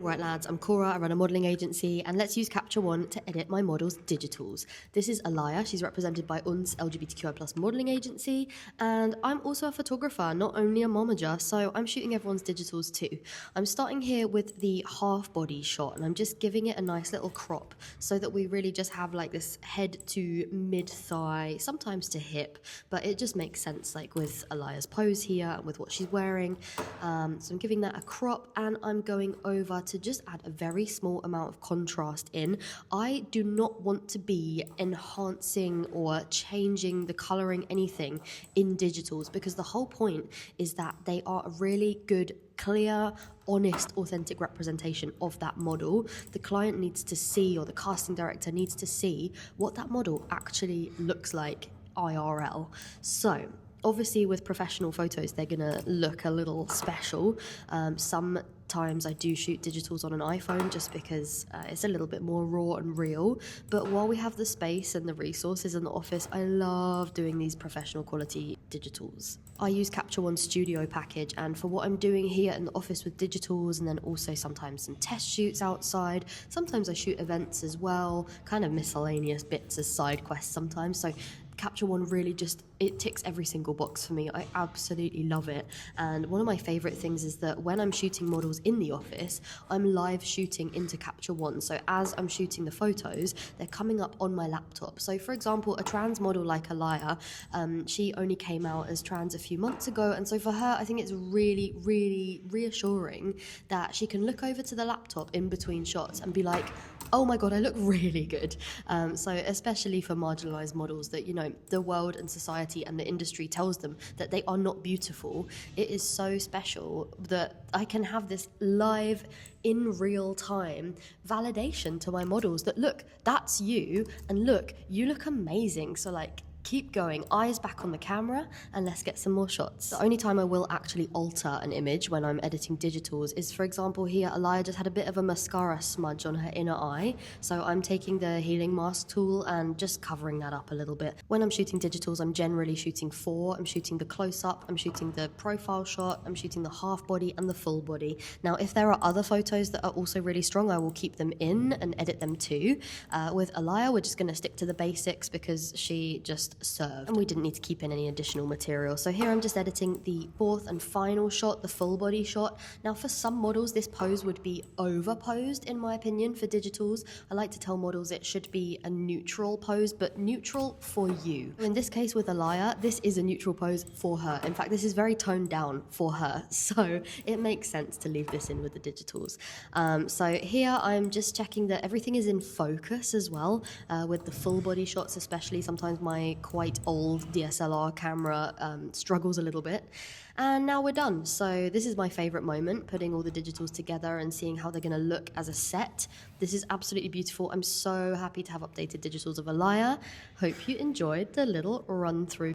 Right lads, I'm Cora, I run a modelling agency, and let's use Capture One to edit my models' digitals. This is Alaya, she's represented by UNS LGBTQI+ modelling agency, and I'm also a photographer, not only a momager, so I'm shooting everyone's digitals too. I'm starting here with the half body shot, and I'm just giving it a nice little crop so that we really just have like this head to mid-thigh, sometimes to hip, but it just makes sense like with Alaya's pose here and with what she's wearing. So I'm giving that a crop, and I'm going over to just add a very small amount of contrast in. I do not want to be enhancing or changing the coloring anything in digitals, because the whole point is that they are a really good, clear, honest, authentic representation of that model. The client needs to see, or the casting director needs to see, what that model actually looks like IRL. So obviously with professional photos, they're gonna look a little special. Sometimes I do shoot digitals on an iPhone just because it's a little bit more raw and real. But while we have the space and the resources in the office, I love doing these professional quality digitals. I use Capture One Studio package, and for what I'm doing here in the office with digitals, and then also sometimes some test shoots outside, sometimes I shoot events as well, kind of miscellaneous bits as side quests sometimes. So Capture One really just, it ticks every single box for me. I absolutely love it. And one of my favorite things is that when I'm shooting models in the office, I'm live shooting into Capture One. So as I'm shooting the photos, they're coming up on my laptop. So for example, a trans model like Alaya, she only came out as trans a few months ago. And so for her, I think it's really, really reassuring that she can look over to the laptop in between shots and be like, oh my God, I look really good. So especially for marginalized models that, you know, the world and society and the industry tells them that they are not beautiful, it is so special that I can have this live, in real time validation to my models that, look, that's you, and look, you look amazing. So like, keep going, eyes back on the camera, and let's get some more shots. The only time I will actually alter an image when I'm editing digitals is, for example, here Alaya just had a bit of a mascara smudge on her inner eye, so I'm taking the healing mask tool and just covering that up a little bit. When I'm shooting digitals, I'm generally shooting four. I'm shooting the close-up, I'm shooting the profile shot, I'm shooting the half body and the full body. Now, if there are other photos that are also really strong, I will keep them in and edit them too. With Alaya, we're just going to stick to the basics because she just served, and we didn't need to keep in any additional material. So here I'm just editing the fourth and final shot, the full body shot. Now for some models, this pose would be over posed in my opinion. For digitals, I like to tell models it should be a neutral pose, but neutral for you. In this case with Alaya, this is a neutral pose for her. In fact, this is very toned down for her, so it makes sense to leave this in with the digitals. So here I'm just checking that everything is in focus as well. With the full body shots especially, sometimes my quite old DSLR camera struggles a little bit. And now we're done. So this is my favorite moment, putting all the digitals together and seeing how they're going to look as a set. This is absolutely beautiful. I'm so happy to have updated digitals of Alaya. Hope you enjoyed the little run through.